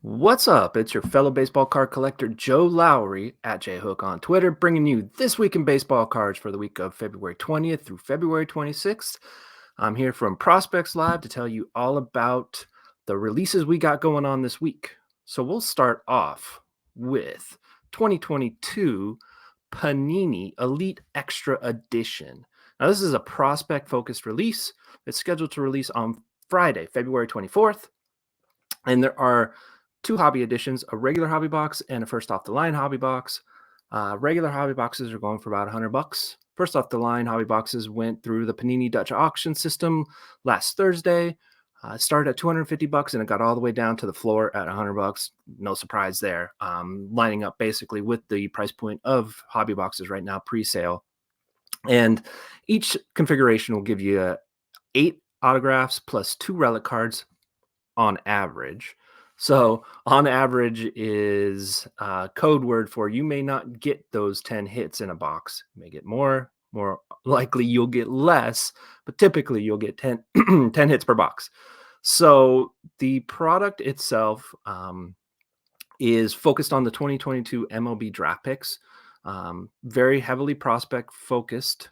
What's up? It's your fellow baseball card collector, Joe Lowry, at JHook on Twitter, bringing you This Week in Baseball Cards for the week of February 20th through February 26th. I'm here from Prospects Live to tell you all about the releases we got going on this week. So we'll start off with 2022 Panini Elite Extra Edition. Now, this is a prospect-focused release. It's scheduled to release on Friday, February 24th. And there are two hobby editions, a regular hobby box and a first off the line hobby box. Regular hobby boxes are going for about $100. First off the line hobby boxes went through the Panini Dutch auction system last Thursday. It started at $250 and it got all the way down to the floor at $100. No surprise there. Lining up basically with the price point of hobby boxes right now, pre-sale. And each configuration will give you 8 autographs plus 2 relic cards on average. So on average is code word for you may not get those 10 hits in a box. You may get more likely you'll get less, but typically you'll get 10, 10 hits per box. So the product itself is focused on the 2022 MLB draft picks, very heavily prospect focused.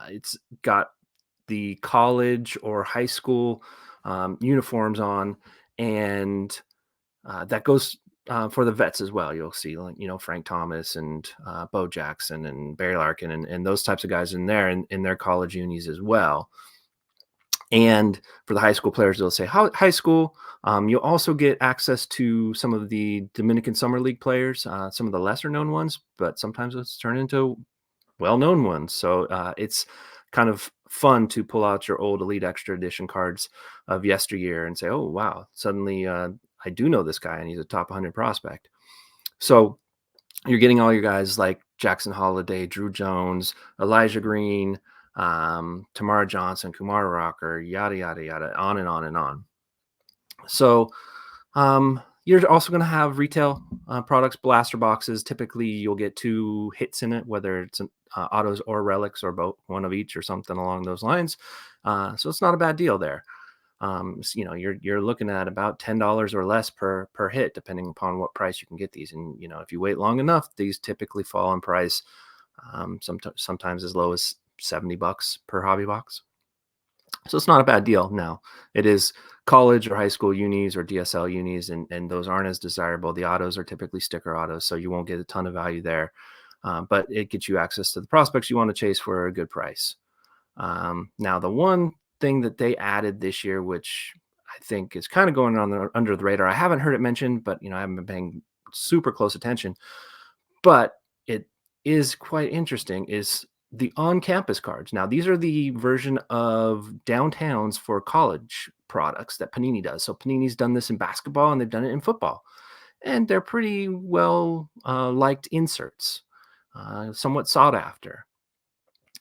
It's got the college or high school uniforms on, and that goes for the vets as well. You'll see, like, Frank Thomas and Bo Jackson and Barry Larkin and those types of guys in there in their college unis as well. And for the high school players, they'll say high school. You'll also get access to some of the Dominican Summer League players, some of the lesser known ones, but sometimes it's turned into well-known ones. So it's kind of fun to pull out your old Elite Extra Edition cards of yesteryear and say, oh, wow, suddenly I do know this guy and he's a top 100 prospect. So you're getting all your guys like Jackson Holliday, Drew Jones, Elijah Green, Tamara Johnson, Kumar Rocker, yada, yada, yada, on and on and on. So you're also going to have retail products, blaster boxes. Typically, you'll get 2 hits in it, whether it's autos or relics or both, one of each or something along those lines. So it's not a bad deal there. You're looking at about $10 or less per hit, depending upon what price you can get these. And if you wait long enough, these typically fall in price, sometimes as low as $70 per hobby box. So it's not a bad deal. Now, it is college or high school unis or DSL unis, and those aren't as desirable. The autos are typically sticker autos, so you won't get a ton of value there. But it gets you access to the prospects you want to chase for a good price. Now, the one thing that they added this year, which I think is kind of going on under the radar, I haven't heard it mentioned, but I haven't been paying super close attention, but it is quite interesting, is the on-campus cards. Now, these are the version of downtowns for college products that Panini does. So Panini's done this in basketball and they've done it in football, and they're pretty well liked inserts, somewhat sought after.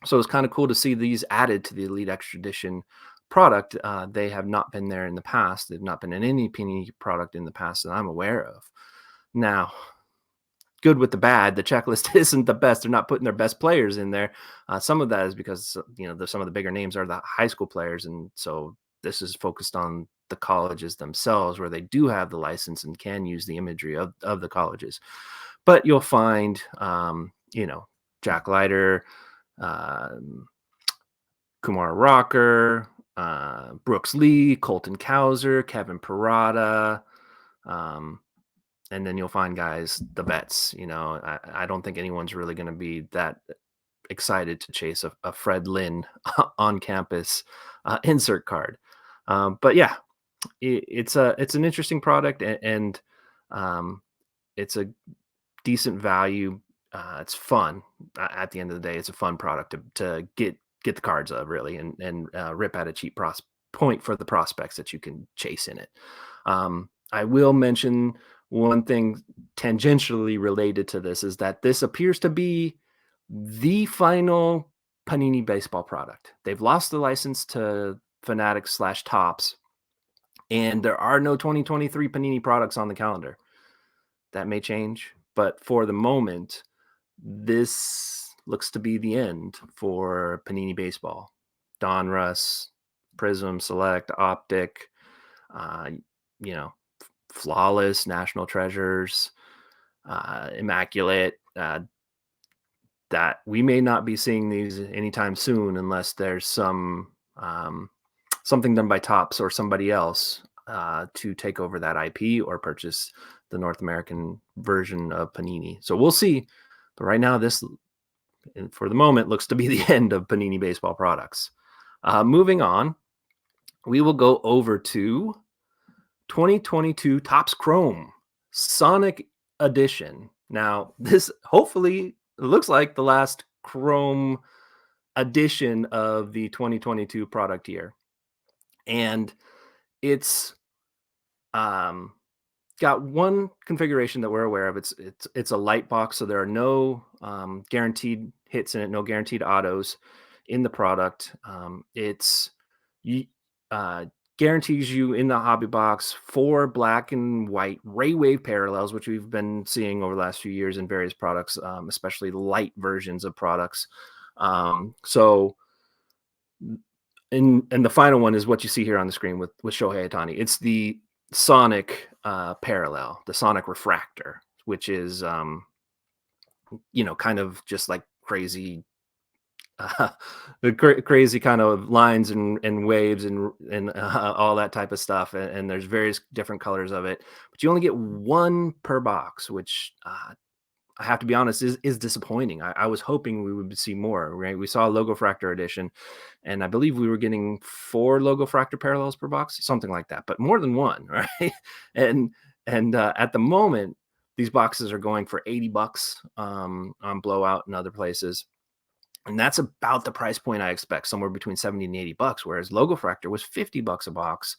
So it's kind of cool to see these added to the Elite Extra Edition product. They have not been there in the past. They've not been in any Panini product in the past that I'm aware of. Now, good with the bad, the checklist isn't the best. They're not putting their best players in there. Some of that is because some of the bigger names are the high school players, and so this is focused on the colleges themselves, where they do have the license and can use the imagery of the colleges. But you'll find, Jack Leiter, Kumar Rocker, Brooks Lee, Colton Cowser, Kevin Parada, and then you'll find guys, the vets. I don't think anyone's really going to be that excited to chase a Fred Lynn on campus insert card. But yeah, it's an interesting product, and it's a decent value. It's fun. At the end of the day, it's a fun product to get the cards of, really, and rip at a cheap point for the prospects that you can chase in it. I will mention one thing tangentially related to this is that this appears to be the final Panini baseball product. They've lost the license to Fanatics / Topps, and there are no 2023 Panini products on the calendar. That may change, but for the moment, this looks to be the end for Panini baseball. Donruss, Prism, Select, Optic, Flawless, National Treasures, Immaculate, that we may not be seeing these anytime soon unless there's something done by Topps or somebody else to take over that IP or purchase the North American version of Panini. So we'll see. But right now, this, for the moment, looks to be the end of Panini baseball products. Moving on, we will go over to 2022 Topps Chrome Sonic Edition. Now, this hopefully looks like the last Chrome edition of the 2022 product year. And it's got one configuration that we're aware of. It's a light box, so there are no guaranteed hits in it, no guaranteed autos in the product. It's guarantees you in the hobby box 4 black and white ray wave parallels, which we've been seeing over the last few years in various products, especially light versions of products. And the final one is what you see here on the screen with Shohei Ohtani. It's the Sonic parallel, the Sonic refractor, which is kind of just like crazy crazy kind of lines and waves and all that type of stuff, and there's various different colors of it, but you only get 1 per box, which I have to be honest is disappointing. I was hoping we would see more, right? We saw a Logo Fractor edition, and I believe we were getting 4 Logo Fractor parallels per box, something like that, but more than 1, right? and at the moment, these boxes are going for $80 on Blowout and other places. And that's about the price point I expect, somewhere between $70 and $80, whereas Logo Fractor was $50 a box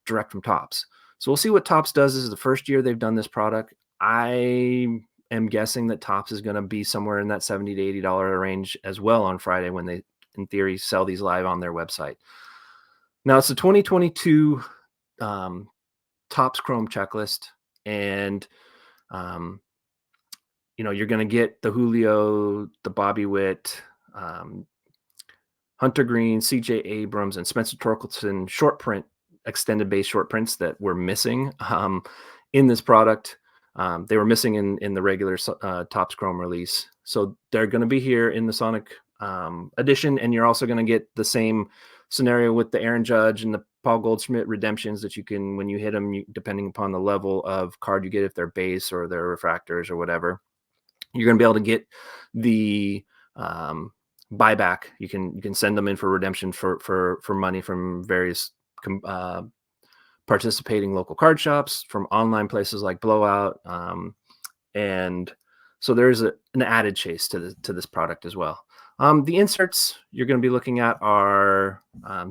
direct from Topps. So we'll see what Topps does. This is the first year they've done this product. I am guessing that Topps is going to be somewhere in that $70 to $80 range as well on Friday when they, in theory, sell these live on their website. Now, it's the 2022 Topps Chrome checklist, and you're going to get the Julio, the Bobby Witt, Hunter Green, CJ Abrams, and Spencer Torkelson short print, extended base short prints that were missing in this product. They were missing in the regular Topps Chrome release. So they're going to be here in the Sonic edition, and you're also going to get the same scenario with the Aaron Judge and the Paul Goldschmidt redemptions that you can, when you hit them, depending upon the level of card you get, if they're base or they're refractors or whatever, you're going to be able to get the buyback. You can send them in for redemption for money from various participating local card shops, from online places like Blowout, and so there's an added chase to this product as well. The inserts you're going to be looking at are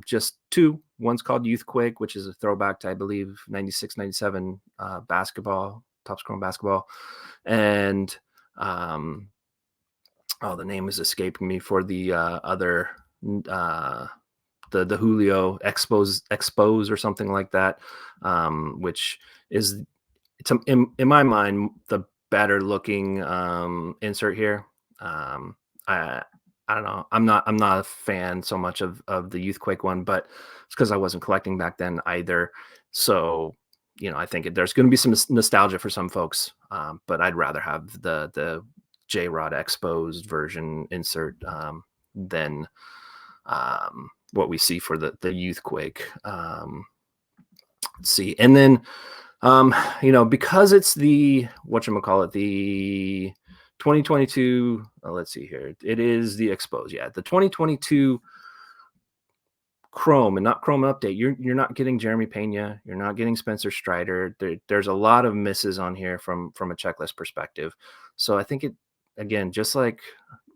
just 2. One's called Youthquake, which is a throwback to, I believe, 96, 97 basketball, Topps Chrome basketball, and the name is escaping me for the other, the Julio expose or something like that, which is, it's in my mind the better looking insert here. I don't know. I'm not a fan so much of the Youthquake one, but it's because I wasn't collecting back then either. So I think there's going to be some nostalgia for some folks, but I'd rather have the J-Rod exposed version insert than what we see for the Youthquake. Let's see. And then, because it's the, whatchamacallit, the 2022, let's see here. It is the expose. Yeah. The 2022 Chrome and not Chrome Update. You're not getting Jeremy Pena. You're not getting Spencer Strider. There's a lot of misses on here from a checklist perspective. So I think again, just like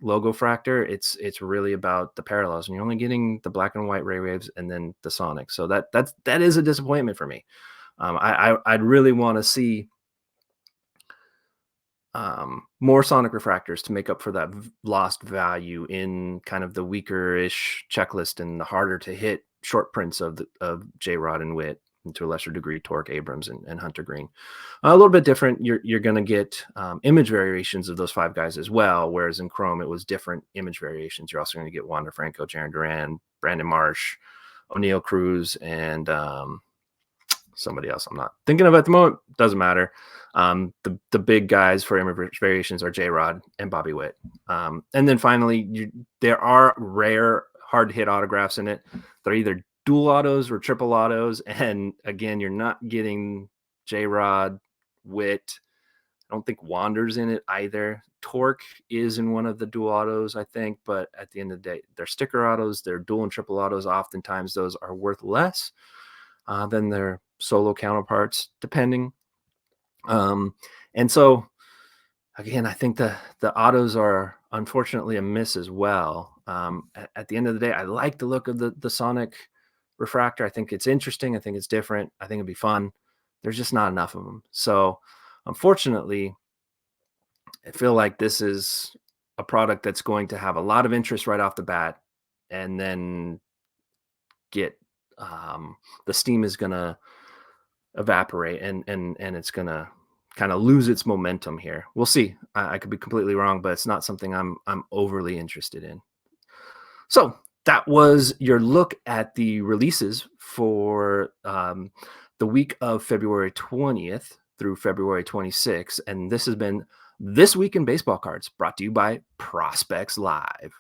Logo Fractor, it's really about the parallels, and you're only getting the black and white ray waves and then the Sonic. So that is a disappointment for me. I'd really want to see more Sonic refractors to make up for that lost value in kind of the weaker-ish checklist and the harder to hit short prints of J-Rod and Witt, and to a lesser degree Torque, Abrams, and Hunter Green. A little bit different. You're going to get image variations of those 5 guys as well, whereas in Chrome it was different image variations. You're also going to get Wander Franco, Jaron Duran, Brandon Marsh, O'Neal Cruz, and somebody else I'm not thinking of at the moment. Doesn't matter. The big guys for image variations are J-Rod and Bobby Witt. And then finally, there are rare hard hit autographs in it. They're either dual autos or triple autos. And again, you're not getting J-Rod, Witt. I don't think Wander's in it either. Torque is in one of the dual autos, I think, but at the end of the day, they're sticker autos, they're dual and triple autos. Oftentimes those are worth less than their solo counterparts, depending. And so again, I think the autos are unfortunately a miss as well. At the end of the day, I like the look of the Sonic refractor. I think it's interesting. I think it's different. I think it'd be fun. There's just not enough of them. So unfortunately, I feel like this is a product that's going to have a lot of interest right off the bat, and then get the steam is going to evaporate, and it's going to kind of lose its momentum here. We'll see. I could be completely wrong, but it's not something I'm overly interested in. So that was your look at the releases for the week of February 20th through February 26th. And this has been This Week in Baseball Cards, brought to you by Prospects Live.